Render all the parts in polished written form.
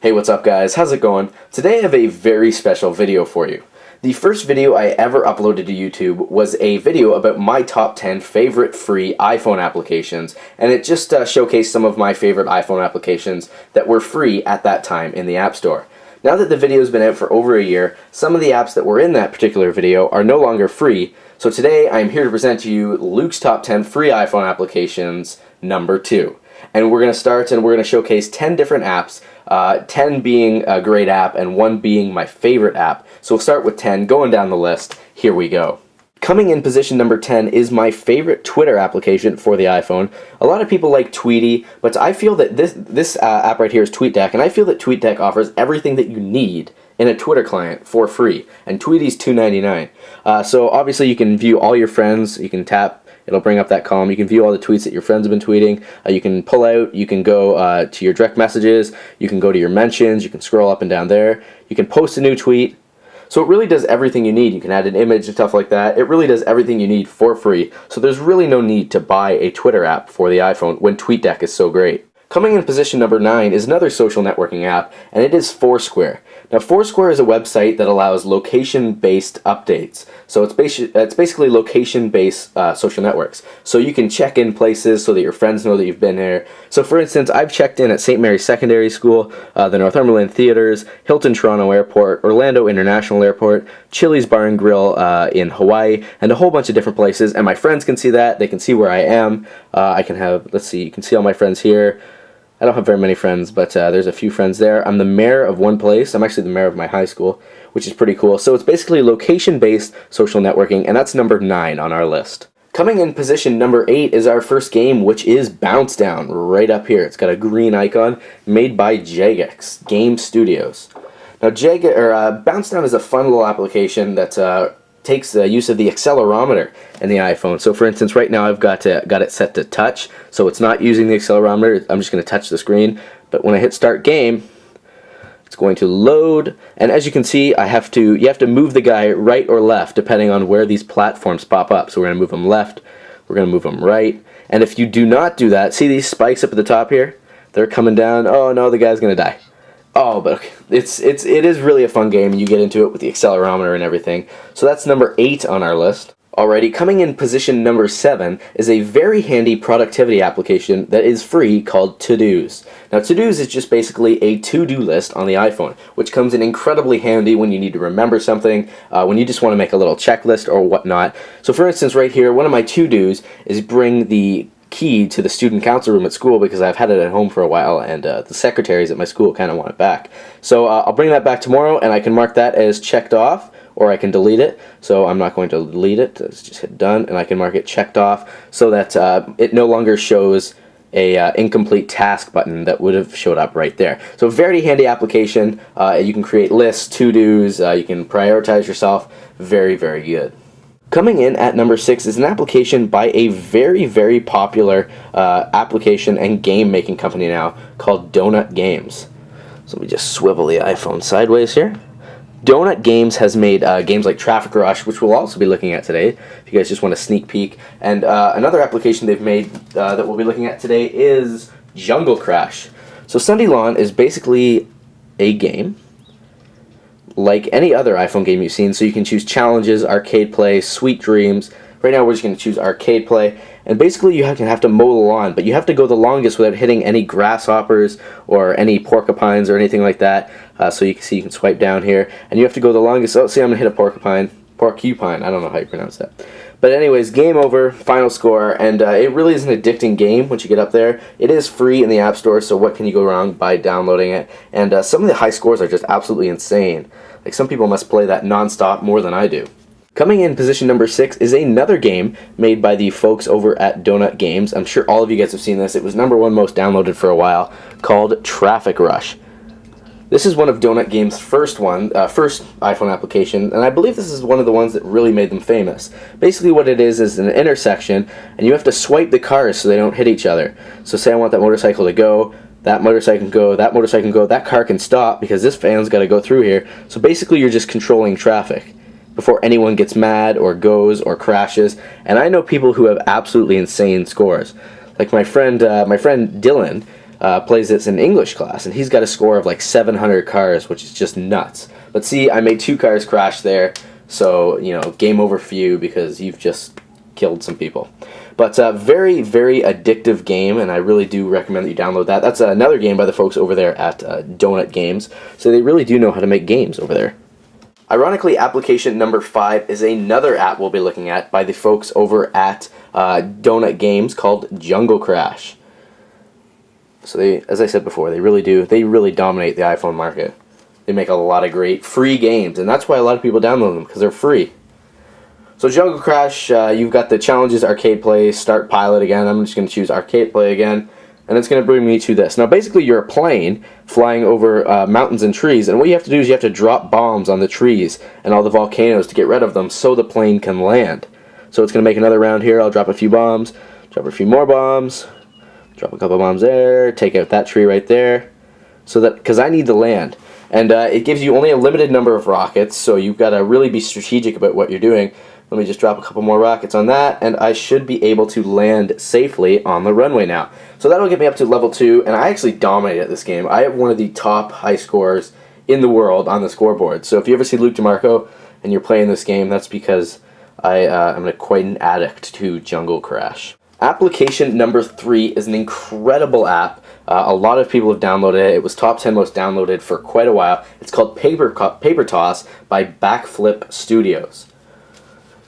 Hey, what's up guys? How's it going? Today I have a very special video for you. The first video I ever uploaded to YouTube was a video about my top 10 favorite free iPhone applications, and it just showcased some of my favorite iPhone applications that were free at that time in the App Store. Now that the video's been out for over a year, some of the apps that were in that particular video are no longer free, so today I'm here to present to you Luke's top 10 free iPhone applications, number 2. And we're going to start and we're going to showcase 10 different apps, 10 being a great app and 1 being my favorite app. So we'll start with 10, going down the list. Here we go. Coming in position number 10 is my favorite Twitter application for the iPhone. A lot of people like Tweety, but I feel that this app right here is TweetDeck, and I feel that TweetDeck offers everything that you need in a Twitter client for free, and Tweety's $2.99. So obviously you can view all your friends, you can tap, it'll bring up that column. You can view all the tweets that your friends have been tweeting. You can pull out, you can go to your direct messages, you can go to your mentions, you can scroll up and down there, you can post a new tweet. So it really does everything you need. You can add an image and stuff like that. It really does everything you need for free. So there's really no need to buy a Twitter app for the iPhone when TweetDeck is so great. Coming in position number 9 is another social networking app, and it is Foursquare. Now, Foursquare is a website that allows location-based updates. So it's basically location-based social networks. So you can check in places so that your friends know that you've been there. So for instance, I've checked in at St. Mary's Secondary School, the Northumberland Theatres, Hilton Toronto Airport, Orlando International Airport, Chili's Bar and Grill in Hawaii, and a whole bunch of different places. And my friends can see that. They can see where I am. I can have, let's see, you can see all my friends here. I don't have very many friends, but there's a few friends there. I'm the mayor of one place. I'm actually the mayor of my high school, which is pretty cool. So it's basically location-based social networking, and that's number 9 on our list. Coming in position number 8 is our first game, which is Bouncedown, right up here. It's got a green icon, made by Jagex Game Studios. Now, Bouncedown is a fun little application that takes the use of the accelerometer in the iPhone. So for instance, right now I've got it set to touch, so it's not using the accelerometer. I'm just going to touch the screen, but when I hit start game, it's going to load, and as you can see, you have to move the guy right or left depending on where these platforms pop up. So we're going to move them left, we're going to move them right, and if you do not do that, see these spikes up at the top here? They're coming down. Oh no, the guy's going to die. Oh, but it is really a fun game, and you get into it with the accelerometer and everything. So that's number 8 on our list. Alrighty, coming in position number 7 is a very handy productivity application that is free called To-Dos. Now, To-Dos is just basically a to-do list on the iPhone, which comes in incredibly handy when you need to remember something, when you just want to make a little checklist or whatnot. So for instance, right here, one of my to-dos is bring the key to the student council room at school because I've had it at home for a while, and the secretaries at my school kind of want it back. So I'll bring that back tomorrow, and I can mark that as checked off, or I can delete it. So I'm not going to delete it. Let's just hit done, and I can mark it checked off so that it no longer shows a incomplete task button that would have showed up right there. So very handy application. You can create lists, to-dos, you can prioritize yourself. Very, very good. Coming in at number 6 is an application by a very, very popular application and game-making company now called Donut Games. So let me just swivel the iPhone sideways here. Donut Games has made games like Traffic Rush, which we'll also be looking at today, if you guys just want a sneak peek. And another application they've made that we'll be looking at today is Jungle Crash. So Sunday Lawn is basically a game like any other iPhone game you've seen, so you can choose challenges, arcade play, sweet dreams. Right now we're just going to choose arcade play, and basically you can have to mow the lawn, but you have to go the longest without hitting any grasshoppers or any porcupines or anything like that. So you can see, you can swipe down here, and you have to go the longest. Oh, see, I'm going to hit a porcupine, I don't know how you pronounce that. But anyways, game over, final score, and it really is an addicting game once you get up there. It is free in the App Store, so what can you go wrong by downloading it? And some of the high scores are just absolutely insane. Like, some people must play that non-stop more than I do. Coming in position number 6 is another game made by the folks over at Donut Games. I'm sure all of you guys have seen this. It was #1 most downloaded for a while, called Traffic Rush. This is one of Donut Games' first iPhone application, and I believe this is one of the ones that really made them famous. Basically what it is an intersection, and you have to swipe the cars so they don't hit each other. So say I want that motorcycle to go, that motorcycle can go, that motorcycle can go, that car can stop because this van's got to go through here. So basically you're just controlling traffic before anyone gets mad or goes or crashes. And I know people who have absolutely insane scores. Like my friend Dylan, plays this in English class, and he's got a score of like 700 cars, which is just nuts. But see, I made 2 cars crash there, so, you know, game over for you because you've just killed some people. But very, very addictive game, and I really do recommend that you download that. That's another game by the folks over there at Donut Games, so they really do know how to make games over there. Ironically, application number 5 is another app we'll be looking at by the folks over at Donut Games called Jungle Crash. So they, as I said before, they really dominate the iPhone market. They make a lot of great free games, and that's why a lot of people download them, because they're free. So Jungle Crash, you've got the challenges, arcade play, start pilot again. I'm just going to choose arcade play again, and it's going to bring me to this. Now basically you're a plane flying over mountains and trees, and what you have to do is you have to drop bombs on the trees and all the volcanoes to get rid of them so the plane can land. So it's going to make another round here. I'll drop a few bombs, drop a few more bombs, drop a couple bombs there, take out that tree right there, so that, because I need to land. And it gives you only a limited number of rockets, so you've got to really be strategic about what you're doing. Let me just drop a couple more rockets on that, and I should be able to land safely on the runway now. So that'll get me up to level 2, and I actually dominated this game. I have one of the top high scores in the world on the scoreboard. So if you ever see Luke DeMarco and you're playing this game, that's because I'm quite an addict to Jungle Crash. Application number 3 is an incredible app. A lot of people have downloaded it. It was top 10 most downloaded for quite a while. It's called Paper Toss by Backflip Studios.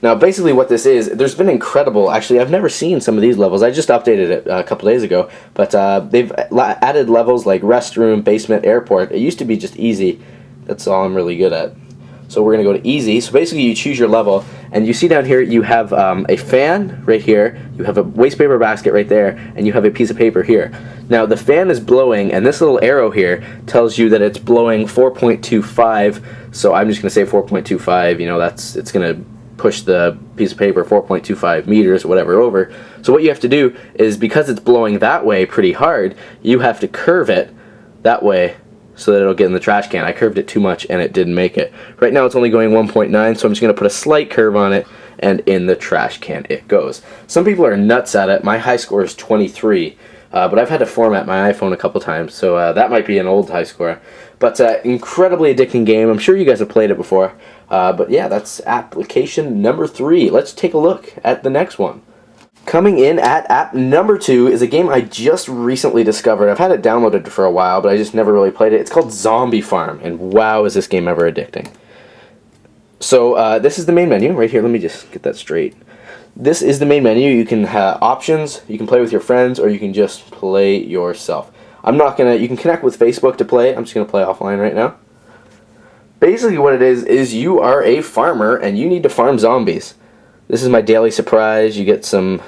Now basically what this is, there's been incredible, actually I've never seen some of these levels, I just updated it a couple days ago, but they've added levels like restroom, basement, airport. It used to be just easy, that's all I'm really good at. So we're going to go to easy, so basically you choose your level, and you see down here you have a fan right here, you have a waste paper basket right there, and you have a piece of paper here. Now the fan is blowing, and this little arrow here tells you that it's blowing 4.25, so I'm just going to say 4.25, you know, it's going to push the piece of paper 4.25 meters or whatever over. So what you have to do is, because it's blowing that way pretty hard, you have to curve it that way so that it'll get in the trash can. I curved it too much and it didn't make it. Right now it's only going 1.9, so I'm just going to put a slight curve on it, and in the trash can it goes. Some people are nuts at it. My high score is 23, but I've had to format my iPhone a couple times, so that might be an old high score. But incredibly addicting game. I'm sure you guys have played it before. But yeah, that's application number 3. Let's take a look at the next one. Coming in at app number 2 is a game I just recently discovered. I've had it downloaded for a while, but I just never really played it. It's called Zombie Farm, and wow, is this game ever addicting. So this is the main menu right here. Let me just get that straight. This is the main menu. You can have options. You can play with your friends, or you can just play yourself. You can connect with Facebook to play. I'm just going to play offline right now. Basically what it is you are a farmer and you need to farm zombies. This is my daily surprise. You get some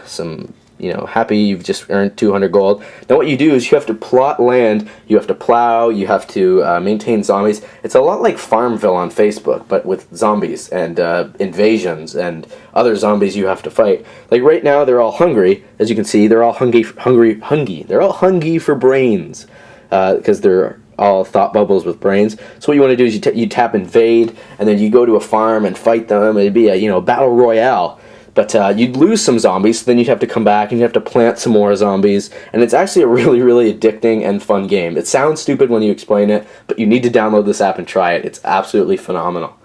you know, happy you've just earned 200 gold. Now what you do is you have to plot land, you have to plow, you have to maintain zombies. It's a lot like Farmville on Facebook, but with zombies and invasions and other zombies you have to fight. Like right now they're all hungry. As you can see, they're all hungry. They're all hungry for brains because they're all thought bubbles with brains. So what you want to do is you tap invade, and then you go to a farm and fight them. It'd be a battle royale. But you'd lose some zombies, so then you'd have to come back and you'd have to plant some more zombies. And it's actually a really, really addicting and fun game. It sounds stupid when you explain it, but you need to download this app and try it. It's absolutely phenomenal.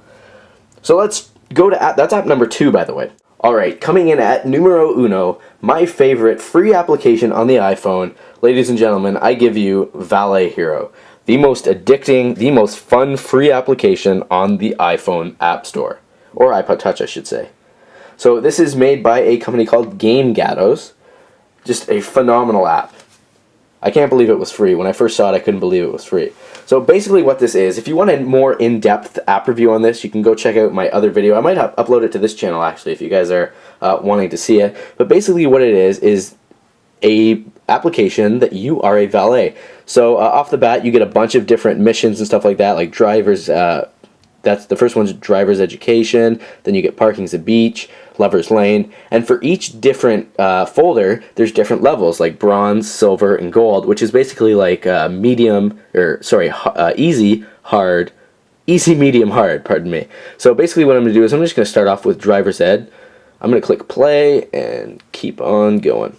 So let's go to that's app number 2, by the way. Alright, coming in at numero uno, my favorite free application on the iPhone. Ladies and gentlemen, I give you Valet Hero. The most addicting, the most fun free application on the iPhone App Store. Or iPod Touch, I should say. So this is made by a company called Game Gatos. Just a phenomenal app. I can't believe it was free. When I first saw it, I couldn't believe it was free. So basically what this is, if you want a more in-depth app review on this, you can go check out my other video. I might upload it to this channel, actually, if you guys are wanting to see it. But basically what it is a application that you are a valet. So off the bat, you get a bunch of different missions and stuff like that, like drivers. That's the first one's driver's education. Then you get parking's a beach, lover's lane, and for each different folder, there's different levels like bronze, silver, and gold, which is basically like easy, hard, easy, medium, hard. Pardon me. So basically, what I'm going to do is I'm just going to start off with driver's ed. I'm going to click play and keep on going.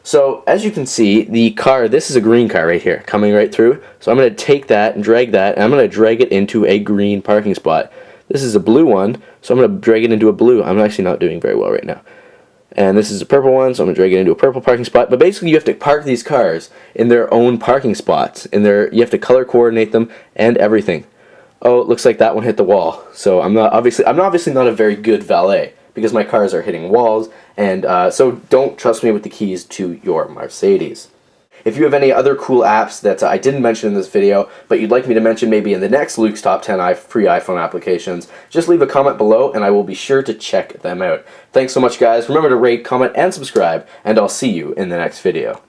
So as you can see, the car, this is a green car right here, coming right through. So I'm going to take that and drag that, and I'm going to drag it into a green parking spot. This is a blue one, so I'm going to drag it into a blue. I'm actually not doing very well right now. And this is a purple one, so I'm going to drag it into a purple parking spot. But basically you have to park these cars in their own parking spots. You have to color coordinate them and everything. Oh, it looks like that one hit the wall. So I'm obviously not a very good valet, because my cars are hitting walls, and so don't trust me with the keys to your Mercedes. If you have any other cool apps that I didn't mention in this video, but you'd like me to mention maybe in the next Luke's Top 10 free iPhone applications, just leave a comment below and I will be sure to check them out. Thanks so much, guys. Remember to rate, comment, and subscribe, and I'll see you in the next video.